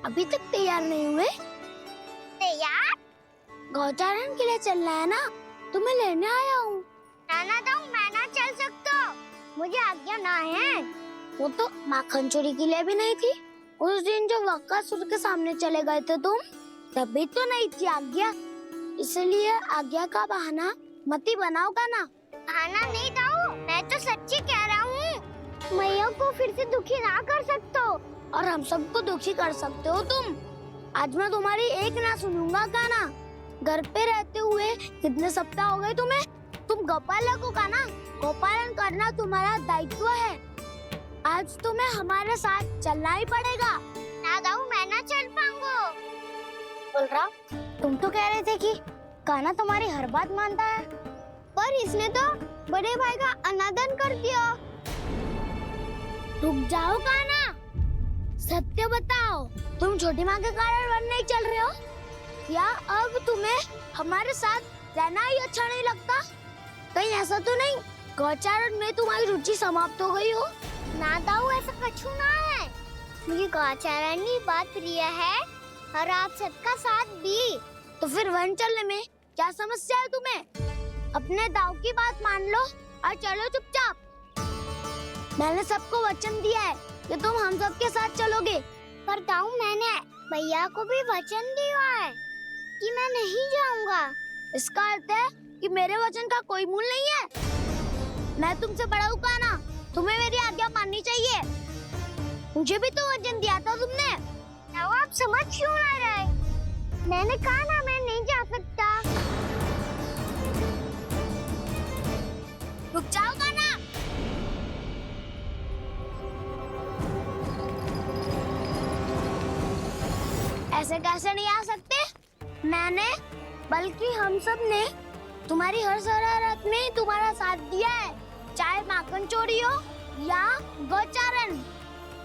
अभी तक तैयार नहीं हुए? तैयार? गौचारण के लिए चलना है ना, तुम्हें लेने आया हूँ। नाना दाऊ मैं ना चल सकता, मुझे आज्ञा ना है। वो तो माखन चोरी के लिए भी नहीं थी। उस दिन जो बकासुर के सामने चले गए थे तुम, तभी तो नहीं थी आज्ञा। इसलिए आज्ञा का बहाना मत ही बनाओ ना। बहाना नहीं दाऊ, मैं तो सच्ची कह रहा हूँ। मैया को फिर से दुखी ना कर सकते हो। और हम सबको दुखी कर सकते हो तुम। आज मैं तुम्हारी एक ना सुनूंगा काना। घर पे रहते हुए कितने सप्ताह हो गए तुम्हें? तुम गोपालक हो काना। गोपालन करना तुम्हारा दायित्व है। आज तुम्हें हमारे साथ चलना ही पड़ेगा। ना दाऊ मैं ना चल पाऊंगा। बलराम, तुम तो कह रहे थे कि काना तुम्हारी हर बात मानता है, पर इसने तो बड़े भाई का अनादर कर दिया। रुक जाओ काना, सत्य बताओ, तुम छोटी माँ के कारण वन नहीं चल रहे हो या अब तुम्हें हमारे साथ रहना ही अच्छा नहीं लगता? कहीं ऐसा तो नहीं गौचारण में तुम्हारी रुचि समाप्त हो गई हो? ना दाऊ ऐसा कछु ना है। मुझे गौचारण की बात प्रिय है और आप सबका साथ भी। तो फिर वन चलने में क्या समस्या है तुम्हें? अपने दाऊ की बात मान लो और चलो चुपचाप। मैंने सबको वचन दिया है कि तुम हम सबके साथ चलोगे। पर दाऊ मैंने भैया को भी वचन दिया है कि मैं नहीं जाऊंगा। इसका अर्थ है कि मेरे वचन का कोई मूल नहीं है। मैं तुमसे बड़ा हूँ काना, तुम्हें मेरी आज्ञा माननी चाहिए। मुझे भी तो वचन दिया था तुमने। दाऊ आप समझ क्यों आ रहे? मैंने कहा ना मैं नहीं जा सकता। रुक जाओ काना। ऐसे कैसे नहीं आ सकते? मैंने बल्कि हम सब ने तुम्हारी हर शरारत में तुम्हारा साथ दिया है, चाहे माखन चोरी हो या गौचारण।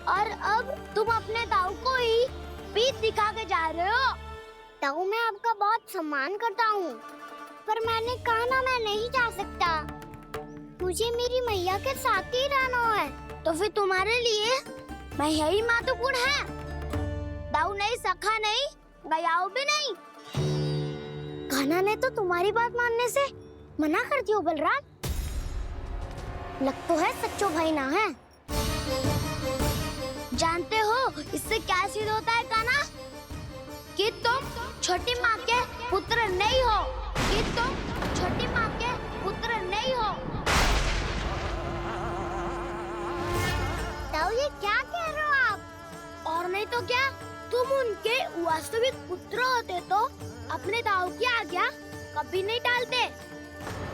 और अब तुम अपने दाऊ को ही पीठ दिखा के जा रहे हो। दाऊ मैं आपका बहुत सम्मान करता हूँ, पर मैंने कहा ना मैं नहीं जा सकता। मुझे मेरी मैया के साथ ही रहना है। तो फिर तुम्हारे लिए मैया ही महत्वपूर्ण है। दाऊ नहीं, सखा नहीं, गयाऊ भी नहीं। कान्हा ने तो तुम्हारी बात मानने से मना कर दिया बलराम। लग तो है सच्चो भाई ना है। जानते हो इससे क्या सिद्ध होता है कान्हा? कि तुम छोटी माँ के पुत्र नहीं हो, कि तुम छोटी माँ के पुत्र नहीं हो। दाऊ ये क्या कह रहे हो आप? और नहीं तो क्या, तुम उनके वास्तविक पुत्र होते तो अपने दाऊ की आज्ञा कभी नहीं टालते।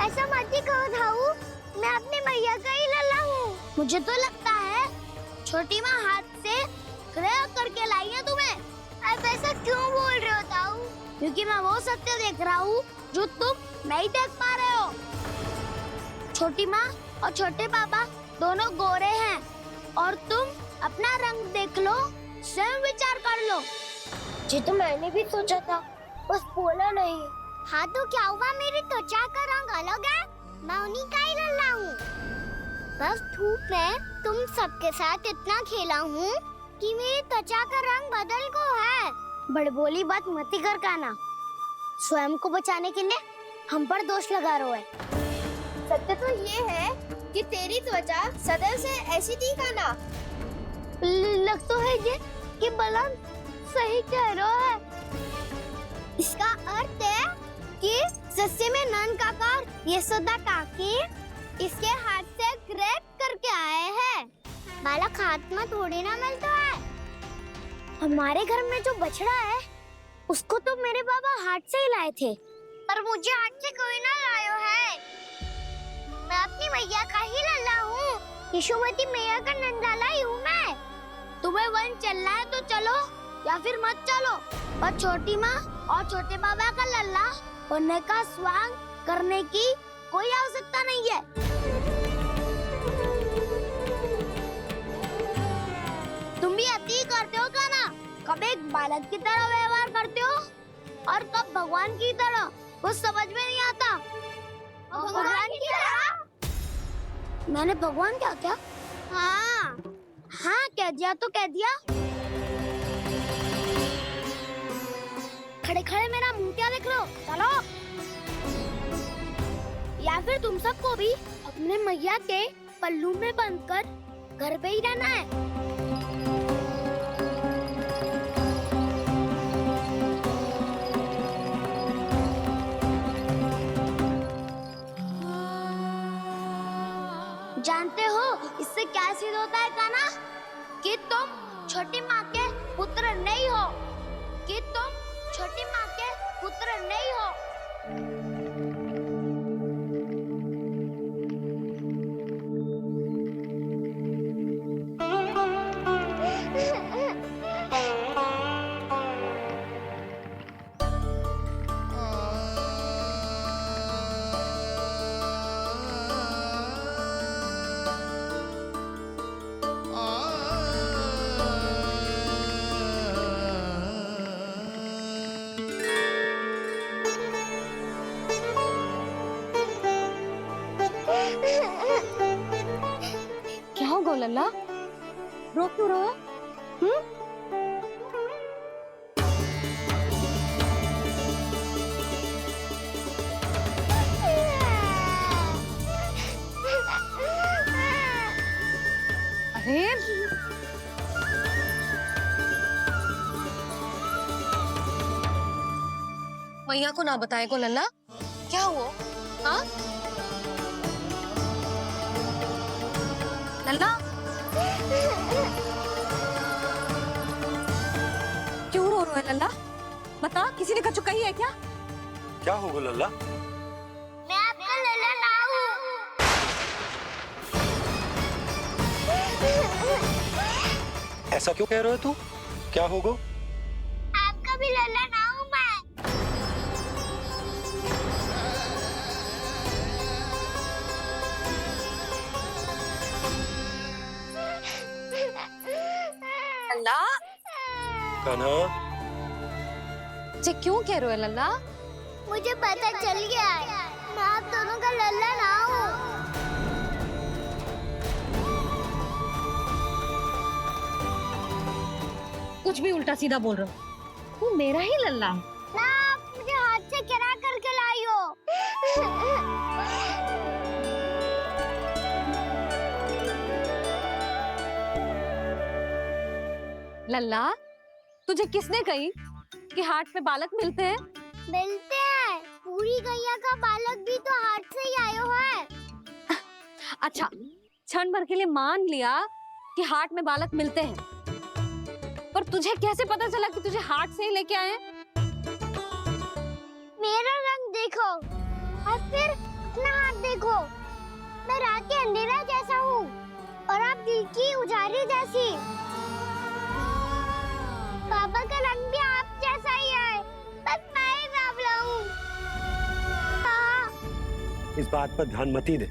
ऐसा मत ही कहो दाऊ, मैं अपनी मैया का ही लल्ला हूँ। मुझे तो लगता है छोटी माँ हाथ से ग्रह करके लाई है तुम्हें। आप ऐसा क्यों बोल रहे हो दाऊ? क्योंकि मैं वो सत्य देख रहा हूँ जो तुम नहीं देख पा रहे हो। छोटी माँ और छोटे पापा दोनों गोरे हैं और तुम अपना रंग देख लो, स्वयं विचार कर लो। जी तो मैंने भी सोचा था, बस बोला नहीं। हाँ तो क्या हुआ, मेरी त्वचा का रंग अलग है, मैं उन्हीं का ही लल्ला हूँ। बस धूप में तुम सबके साथ इतना खेला हूँ कि मेरी त्वचा का रंग बदल को है। बड़बोली बात मत ही कर काना। स्वयं को बचाने के लिए हम पर दोष लगा रहे है। सत्य तो ये है कि तेरी त्वचा सदैव से ऐसी थी काना। लग तो है ये कि बलराम सही कह रहा है। इसका अर्थ है कि सस्य में नन काका यशोदा काकी इसके हाथ से ग्रेट करके आए हैं। बालक हाथ में थोड़ी ना मिलता है। हमारे घर में जो बछड़ा है उसको तो मेरे बाबा हाथ से ही लाए थे। पर मुझे हाथ से कोई ना लायो है। मैं अपनी मैया का ही लल्ला हूँ। यशोमती मैया का नंदाला ही हूँ मैं। तुम्हें वन चलना है तो चलो या फिर मत चलो, पर छोटी माँ और छोटे बाबा का लल्ला बनने का स्वांग करने की कोई आवश्यकता नहीं है। तुम भी अति करते हो काना। कब एक बालक की तरह व्यवहार करते हो और कब भगवान की तरह, कुछ समझ में नहीं आता। भगवान की तरह? मैंने भगवान क्या क्या? हाँ हाँ कह दिया तो कह दिया। खड़े खड़े मेरा मुंह क्या देख रहे हो? चलो। या फिर तुम सबको भी अपने मैया के पल्लू में बंधकर घर पे ही रहना है? जानते हो इससे क्या सिद्ध होता है कान्हा? कि तुम छोटी माँ के पुत्र नहीं हो, कि तुम छोटी माँ के पुत्र नहीं हो। क्या हो गो लल्ला? रो क्यों रहा? अरे मैया को ना बताए को लल्ला, क्या हुआ? हाँ लल्ला, क्यों रो रहा है लल्ला? बता, किसी ने कछु कही है क्या? क्या होगा लल्ला? मैं आपका लल्ला ना हूँ। ऐसा क्यों कह रहे हो तू? क्या होगा? आपका भी लल्ला ना हूँ मैं। लल्ला, कान्हा, जे क्यों कह रहे हो लल्ला? मुझे पता चल गया है, मैं आप दोनों का लल्ला ना हूँ। कुछ भी उल्टा सीधा बोल रहे हो। तू मेरा ही लल्ला है। ना आप मुझे हाथ से गिरा करके लाई हो। लल्ला, तुझे किसने कही कि हाट पे बालक मिलते हैं? मिलते हैं, पूरी गैया का बालक भी तो हाट से ही आयो है। अच्छा, क्षण भर के लिए मान लिया कि हाट में बालक मिलते हैं, पर तुझे कैसे पता चला कि तुझे हाट से ही लेके आए हैं? मेरा रंग देखो और फिर अपना हाथ देखो। मैं रात के अंधेरा जैसा हूँ और आप दिल की उजाली जैसी। पापा का रंग भी आप जैसा ही है, बस मैं ही बावला हूँ। इस बात पर ध्यान मत ही दे।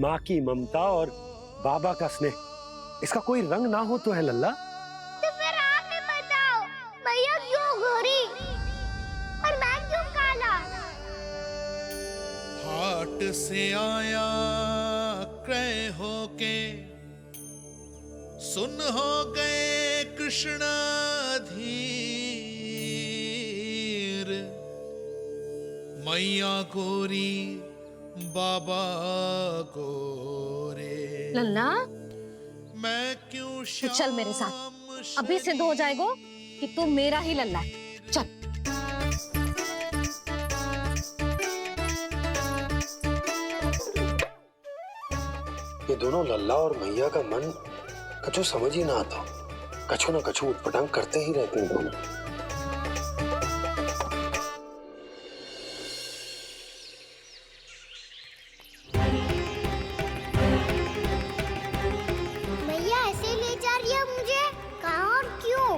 माँ की ममता और बाबा का स्नेह, इसका कोई रंग ना हो तो है लल्ला। तो फिर आप ही बताओ, भैया क्यों गोरी और मैं क्यों काला? हाट से आया क्रय होके, सुन हो गए कृष्णाधीर। मैया गोरी बाबा गोरे, लल्ला, मैं क्यों तू चल मेरे साथ। अभी सिद्ध हो जाएगा कि तू मेरा ही लल्ला है। चल। ये दोनों लल्ला और मैया का मन कछु समझ ही ना आता। कछु ना कछु उटपटांग करते ही रहते हैं दोनों। भैया ऐसे ले जा रही है मुझे, कहाँ और क्यों?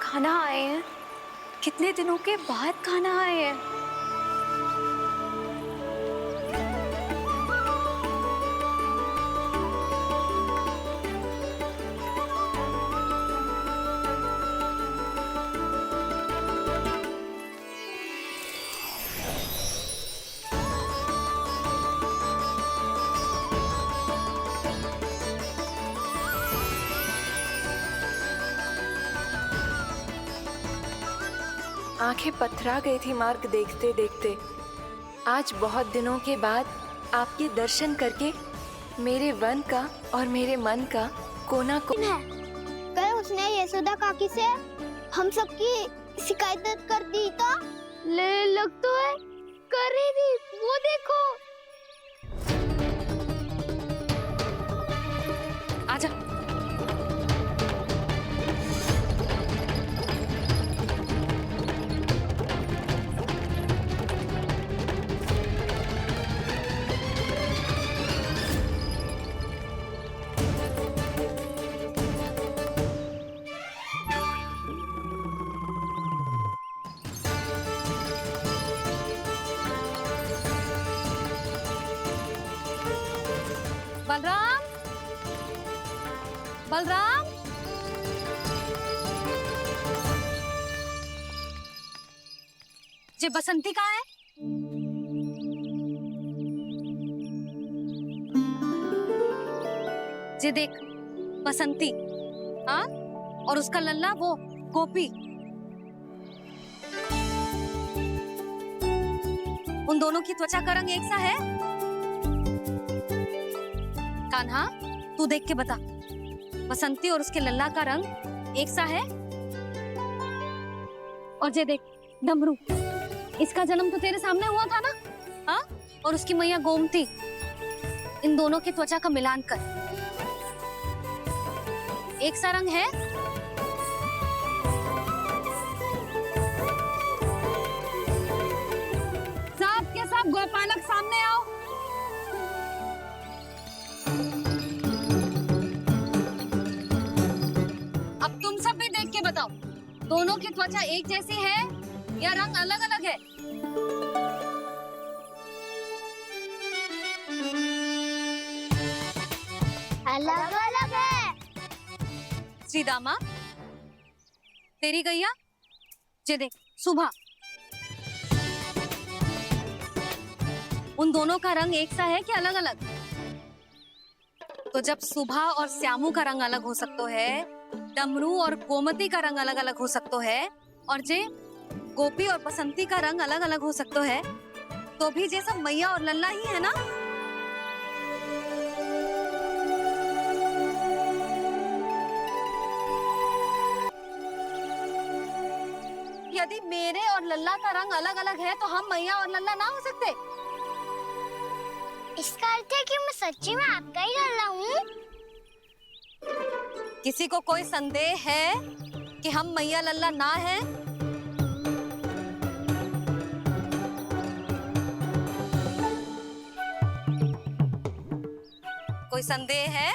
खाना आए हैं, कितने दिनों के बाद खाना आए हैं। आंखें पथरा गई थी मार्ग देखते देखते। आज बहुत दिनों के बाद आपके दर्शन करके मेरे वन का और मेरे मन का कोना को है कल उसने यशोदा काकी से हम सबकी शिकायत कर दी तो लग तो है कर रही थी, वो देखो। आजा। बलराम, बलराम, ये बसंती कहाँ है? ये देख बसंती, हाँ, और उसका लल्ला वो गोपी। उन दोनों की त्वचा का रंग एक सा है? कान्हा, तू देख के बता, बसंती और उसके लल्ला का रंग एक सा है? और ये देख डमरू, इसका जन्म तो तेरे सामने हुआ था ना, हाँ? और उसकी मैया गोमती, इन दोनों की त्वचा का मिलान कर एक सा रंग है? सब के सब गोपालक सामने आओ। अब तुम सब भी देख के बताओ, दोनों की त्वचा एक जैसी है या रंग अलग अलग है? अलग अलग है। श्रीदामा, तेरी गैया, ये देख सुबह, उन दोनों का रंग एक सा है कि अलग अलग? तो जब सुबह और श्यामू का रंग अलग हो सकता है, डमरू और गोमती का रंग अलग अलग हो सकता है, और जे गोपी और बसंती का रंग अलग अलग हो सकता है, तो भी जे सब मैया और लल्ला ही है ना? यदि मेरे और लल्ला का रंग अलग अलग है तो हम मैया और लल्ला ना हो सकते? इसका अर्थ है कि मैं सच्ची में आपका ही लल्ला हूँ। किसी को कोई संदेह है कि हम मैया लल्ला ना हैं? कोई संदेह है?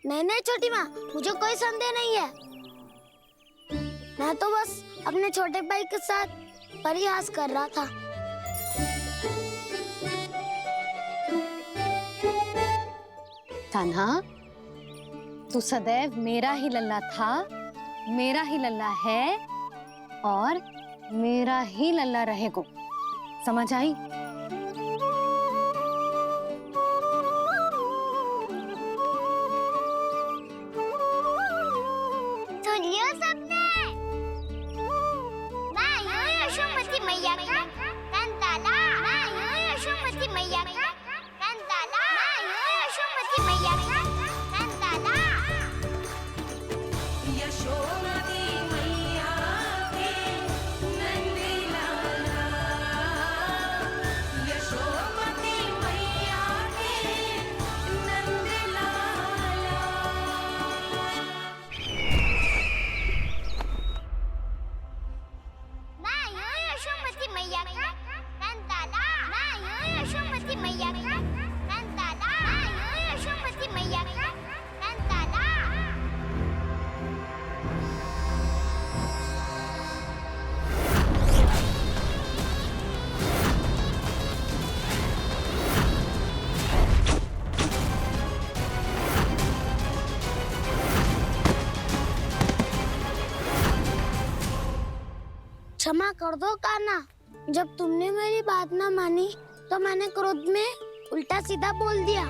नहीं छोटी माँ, मुझे कोई संदेह नहीं है। मैं तो बस अपने छोटे भाई के साथ परिहास कर रहा था। कान्हा, तू सदैव मेरा ही लल्ला था, मेरा ही लल्ला है और मेरा ही लल्ला रहेगा। समझ आई? सुन लियो सबने, मैं हूँ यशोमती मैया का कंताला, मैं हूँ यशोमती मैया का कंताला, मैं हूँ यशोमती मैया का कंताला। यशोमती मैया के नंदी लाला, यशोमती मैया के नंदी लाला। मैं हूँ यशोमती मैया का कंताला, मैं हूँ यशोमती मैया का कंताला, मैं हूँ यशोमती मैया का कंताला। क्षमा कर दो कान्हा, जब तुमने मेरी बात ना मानी तो मैंने क्रोध में उल्टा सीधा बोल दिया।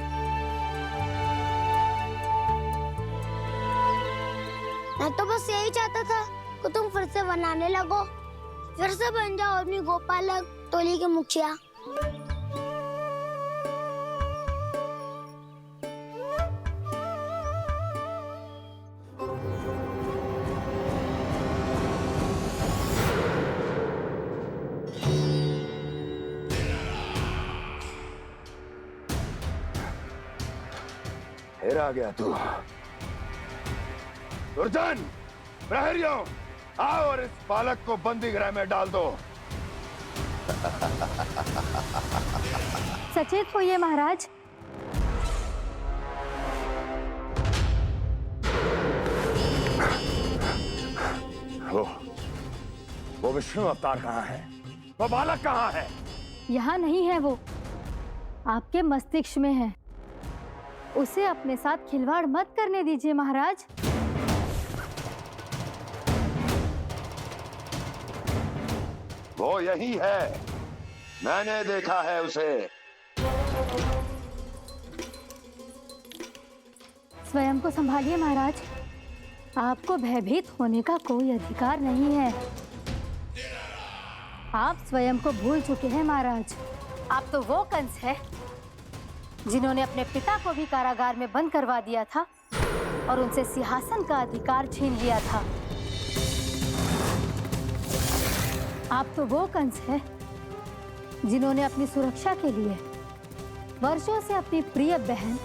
मैं तो बस यही चाहता था कि तुम फिर से बनाने लगो। फिर से बन जाओ अपनी गोपालक टोली के मुखिया। फिर आ गया तू। दुर्जन, प्रहरियों, आओ और इस बालक को बंदी गृह में डाल दो। सचेत होइए महाराज। वो विष्णु अवतार कहाँ है? वो बालक कहाँ है? यहाँ नहीं है वो, आपके मस्तिष्क में है। उसे अपने साथ खिलवाड़ मत करने दीजिए महाराज। वो यही है, मैंने देखा है उसे। स्वयं को संभालिए महाराज, आपको भयभीत होने का कोई अधिकार नहीं है। आप स्वयं को भूल चुके हैं महाराज। आप तो वो कंस है जिन्होंने अपने पिता को भी कारागार में बंद करवा दिया था और उनसे सिंहासन का अधिकार छीन लिया था। आप तो वो कंस है जिन्होंने अपनी सुरक्षा के लिए वर्षों से अपनी प्रिय बहन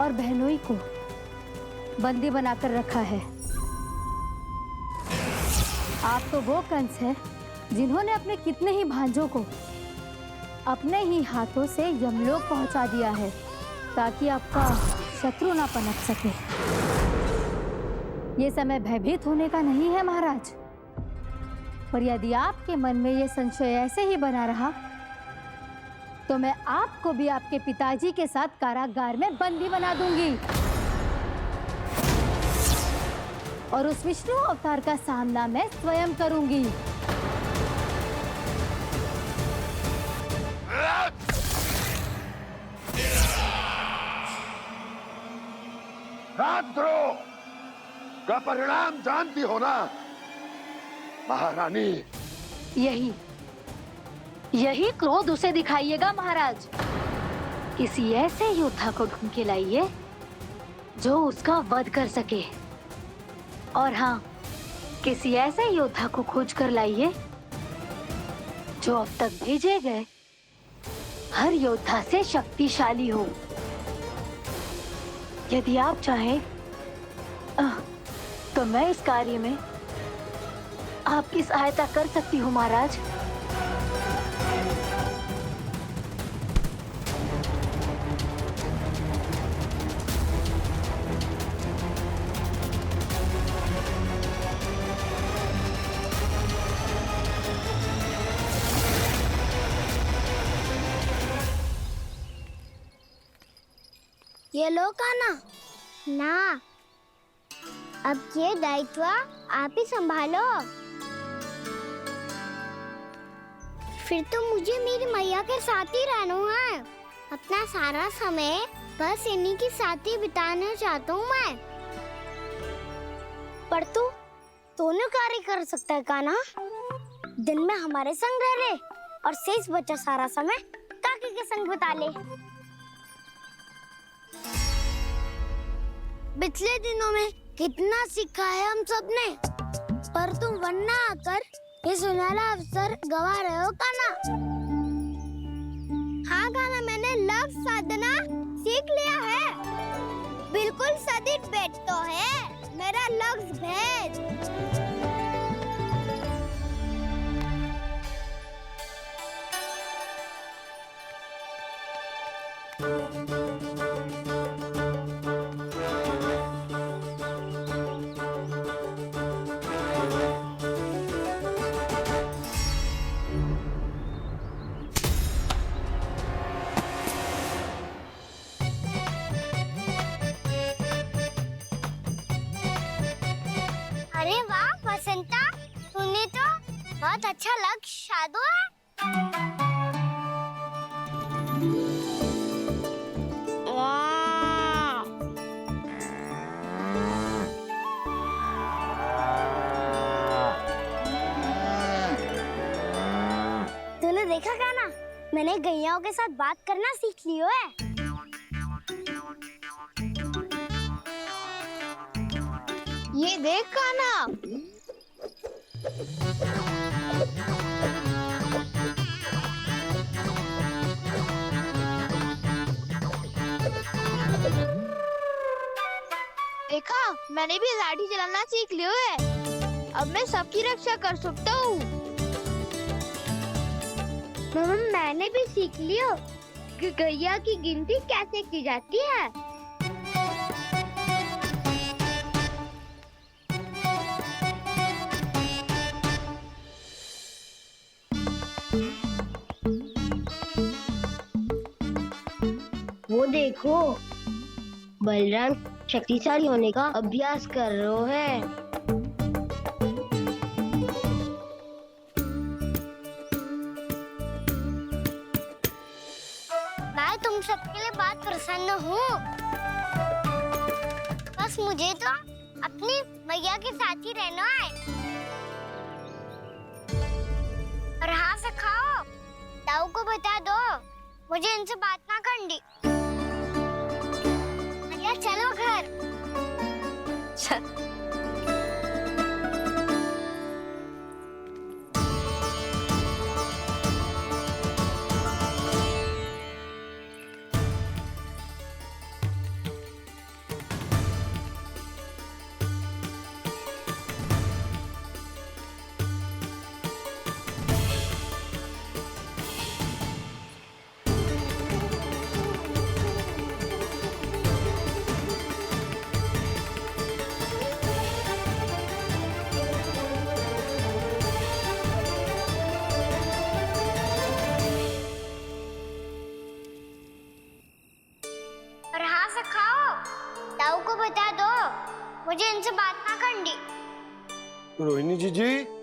और बहनोई को बंदी बनाकर रखा है। आप तो वो कंस है जिन्होंने अपने कितने ही भांजों को अपने ही हाथों से यमलोक पहुंचा दिया है ताकि आपका शत्रु ना पनप सके। ये समय भयभीत होने का नहीं है महाराज, पर यदि आपके मन में ये संशय ऐसे ही बना रहा तो मैं आपको भी आपके पिताजी के साथ कारागार में बंदी बना दूंगी और उस विष्णु अवतार का सामना मैं स्वयं करूंगी। राजद्रोह का परिणाम जानती हो ना महारानी? यही क्रोध उसे दिखाइएगा महाराज। किसी ऐसे योद्धा को ढूंढ के लाइए जो उसका वध कर सके, और हाँ, किसी ऐसे योद्धा को खोज कर लाइए जो अब तक भेजे गए हर योद्धा से शक्तिशाली हो। यदि आप चाहें तो मैं इस कार्य में आपकी सहायता कर सकती हूँ महाराज। ये लो कान्हा। ना, अब ये दायित्व आप ही संभालो। फिर तो मुझे मेरी मैया के साथ ही रहना है। अपना सारा समय बस इन्हीं के साथ ही बिताना चाहता हूँ मैं। पर तू दोनों कार्य कर सकता है कान्हा। दिन में हमारे संग रह ले और शेष बचा सारा समय काकी के संग बिता ले। पिछले दिनों में कितना सीखा है हम सब ने, पर तुम वरना आकर ये सुनहरा अवसर गवा रहे हो कान्हा। हाँ कान्हा, मैंने लक्ष्य साधना सीख लिया है। बिल्कुल सदित भेज तो है मेरा लक्ष्य भेज। अरे वाह बसंता, तूने तो बहुत अच्छा लक्ष्य साधा है। वाह! देखा काना, मैंने गैयाओं के साथ बात करना सीख लियो है। ये देख काना, देखा मैंने भी लाठी चलाना सीख लियो है। अब मैं सबकी रक्षा कर सकता हूँ। मम्मा मैंने भी सीख लियो कि गैया की गिनती कैसे की जाती है। वो देखो, बलराम शक्तिशाली होने का अभ्यास कर रहे हैं। मैं तुम सबके लिए बहुत प्रसन्न हूँ। बस मुझे तो अपनी मैया के साथ ही रहना है। और हाँ से खाओ, ताऊ को बता दो मुझे इनसे बात ना करनी। मैया चलो घर। चल। और हाँ से खाओ, ताऊ को बता दो मुझे इनसे बात ना करनी। रोहिणी जी जी